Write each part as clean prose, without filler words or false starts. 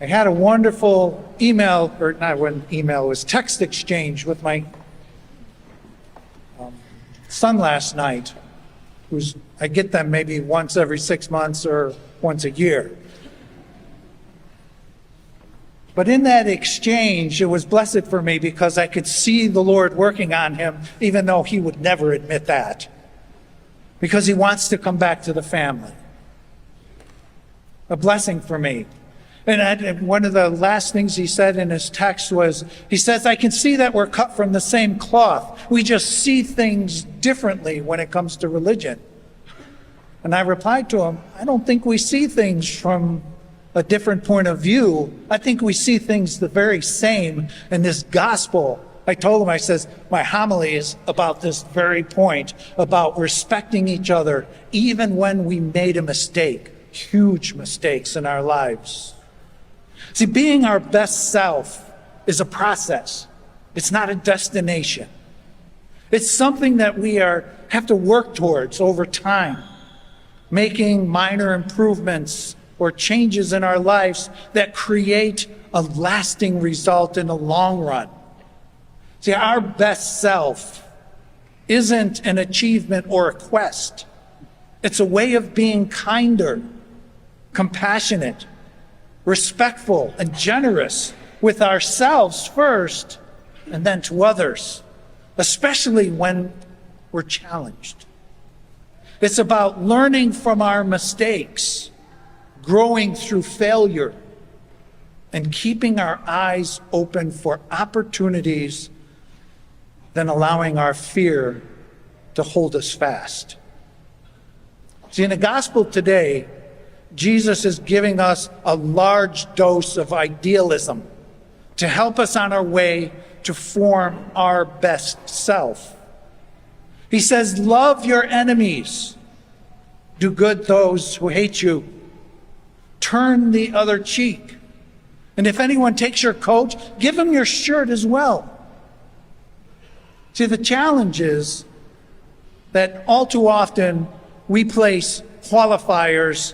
I had a wonderful email, or not one email, it was text exchange with my son last night. I get them maybe once every 6 months or once a year. But in that exchange, it was blessed for me because I could see the Lord working on him, even though he would never admit that, because he wants to come back to the family. A blessing for me. And one of the last things he said in his text was, he says, I can see that we're cut from the same cloth. We just see things differently when it comes to religion. And I replied to him, I don't think we see things from a different point of view. I think we see things the very same in this gospel. I told him, I says, my homily is about this very point, about respecting each other, even when we made a mistake, huge mistakes in our lives. See, being our best self is a process. It's not a destination. It's something that we have to work towards over time, making minor improvements or changes in our lives that create a lasting result in the long run. See, our best self isn't an achievement or a quest. It's a way of being kinder, compassionate, respectful, and generous with ourselves first, and then to others, especially when we're challenged. It's about learning from our mistakes, growing through failure, and keeping our eyes open for opportunities than allowing our fear to hold us fast. See, in the gospel today, Jesus is giving us a large dose of idealism to help us on our way to form our best self. He says, love your enemies, do good those who hate you, turn the other cheek. And if anyone takes your coat, give him your shirt as well. See, the challenge is that all too often we place qualifiers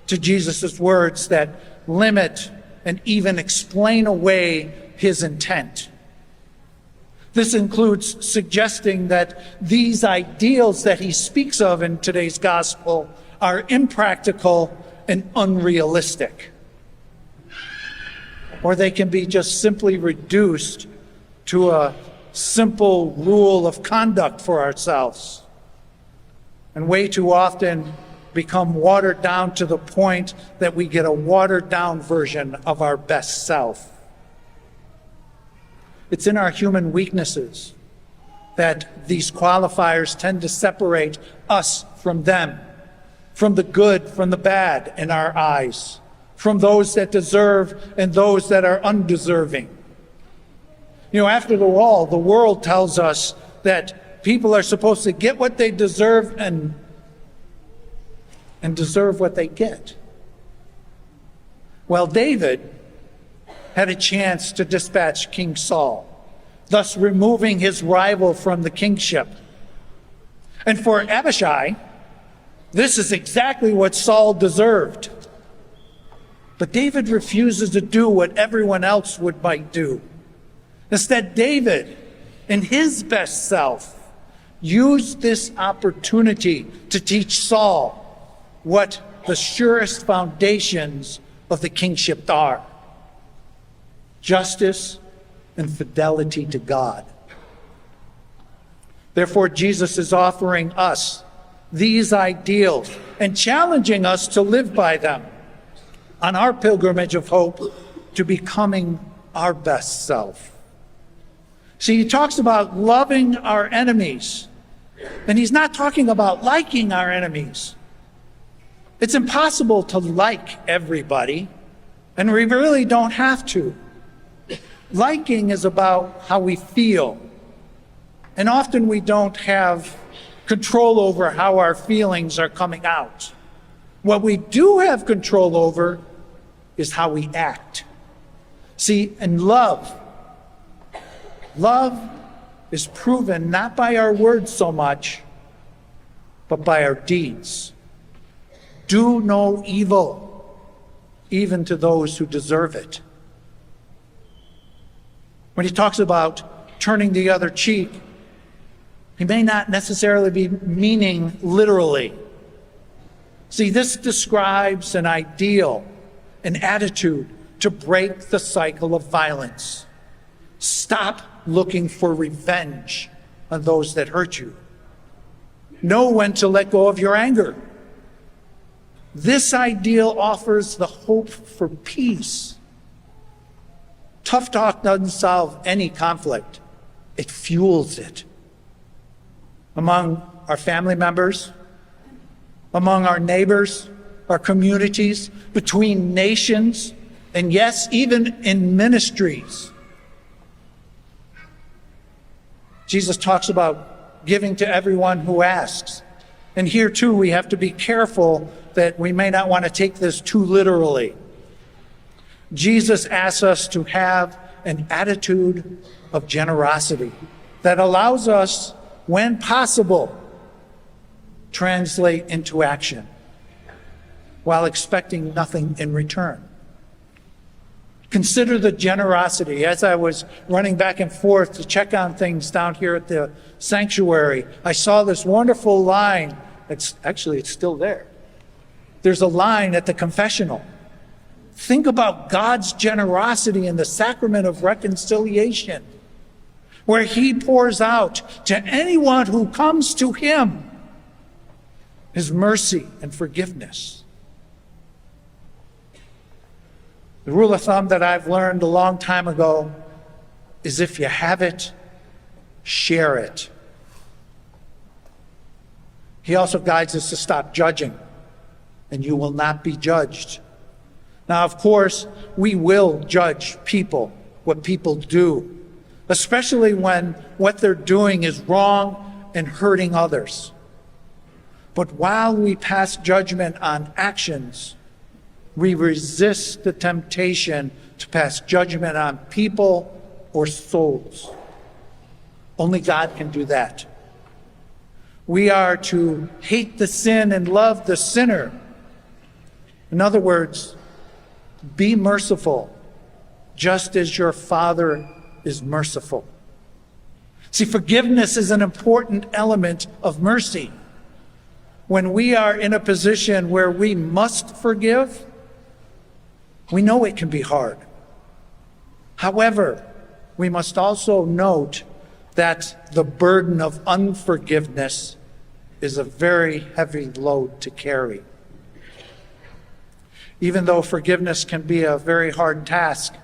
to Jesus' words that limit and even explain away his intent. This includes suggesting that these ideals that he speaks of in today's gospel are impractical and unrealistic. Or they can be just simply reduced to a simple rule of conduct for ourselves, and way too often become watered down to the point that we get a watered down version of our best self. It's in our human weaknesses that these qualifiers tend to separate us from them, from the good, from the bad in our eyes, from those that deserve and those that are undeserving. You know, after all, the world tells us that people are supposed to get what they deserve and deserve what they get. Well, David had a chance to dispatch King Saul, thus removing his rival from the kingship. And for Abishai, this is exactly what Saul deserved. But David refuses to do what everyone else might do. Instead, David, in his best self, used this opportunity to teach Saul what the surest foundations of the kingship are: justice and fidelity to God. Therefore, Jesus is offering us these ideals and challenging us to live by them on our pilgrimage of hope to becoming our best self. See, he talks about loving our enemies, and he's not talking about liking our enemies. It's impossible to like everybody, and we really don't have to. Liking is about how we feel, and often we don't have control over how our feelings are coming out. What we do have control over is how we act. See, in love is proven not by our words so much, but by our deeds. Do no evil. even to those who deserve it. When he talks about turning the other cheek, he may not necessarily be meaning literally. See, this describes an ideal, an attitude to break the cycle of violence. Stop looking for revenge on those that hurt you. Know when to let go of your anger. This ideal offers the hope for peace. Tough talk doesn't solve any conflict. It fuels it. Among our family members, among our neighbors, our communities, between nations, and yes, even in ministries. Jesus talks about giving to everyone who asks. And here too, we have to be careful that we may not want to take this too literally. Jesus asks us to have an attitude of generosity that allows us, when possible, translate into action while expecting nothing in return. Consider the generosity. As I was running back and forth to check on things down here at the sanctuary, I saw this wonderful line. It's still there. There's a line at the confessional. Think about God's generosity in the sacrament of reconciliation, where he pours out to anyone who comes to him his mercy and forgiveness. The rule of thumb that I've learned a long time ago is if you have it, share it. He also guides us to stop judging, and you will not be judged. Now, of course, we will judge people, what people do, especially when what they're doing is wrong and hurting others. But while we pass judgment on actions, we resist the temptation to pass judgment on people or souls. Only God can do that. We are to hate the sin and love the sinner. In other words, be merciful, just as your Father is merciful. See, forgiveness is an important element of mercy. When we are in a position where we must forgive, we know it can be hard. However, we must also note that the burden of unforgiveness is a very heavy load to carry. Even though forgiveness can be a very hard task,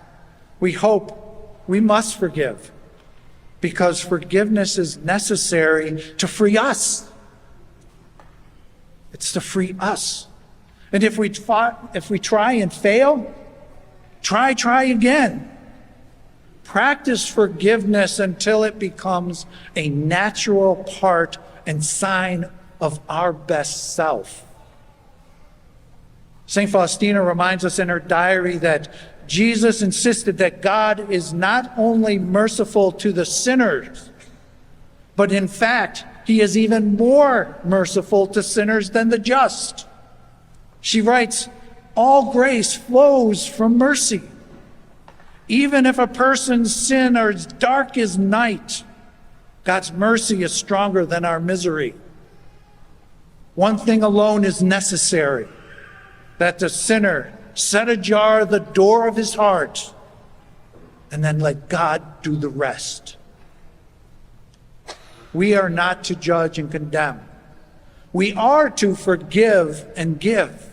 we hope we must forgive, because forgiveness is necessary to free us. It's to free us. And if we try and fail, try again. Practice forgiveness until it becomes a natural part and sign of our best self. St. Faustina reminds us in her diary that Jesus insisted that God is not only merciful to the sinners, but in fact, he is even more merciful to sinners than the just. She writes, all grace flows from mercy. Even if a person's sin are as dark as night, God's mercy is stronger than our misery. One thing alone is necessary, that the sinner set ajar the door of his heart and then let God do the rest. We are not to judge and condemn. We are to forgive and give.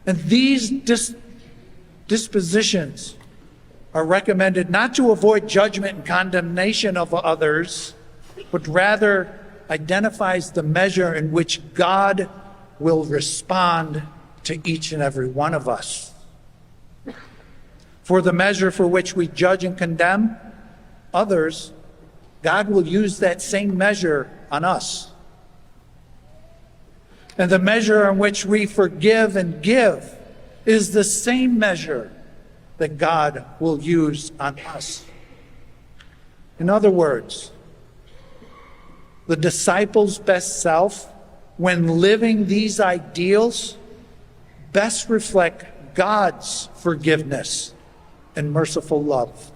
And these dispositions are recommended not to avoid judgment and condemnation of others, but rather identifies the measure in which God will respond to each and every one of us. For the measure for which we judge and condemn others, God will use that same measure on us. And the measure in which we forgive and give is the same measure that God will use on us. In other words, the disciple's best self, when living these ideals, best reflect God's forgiveness and merciful love.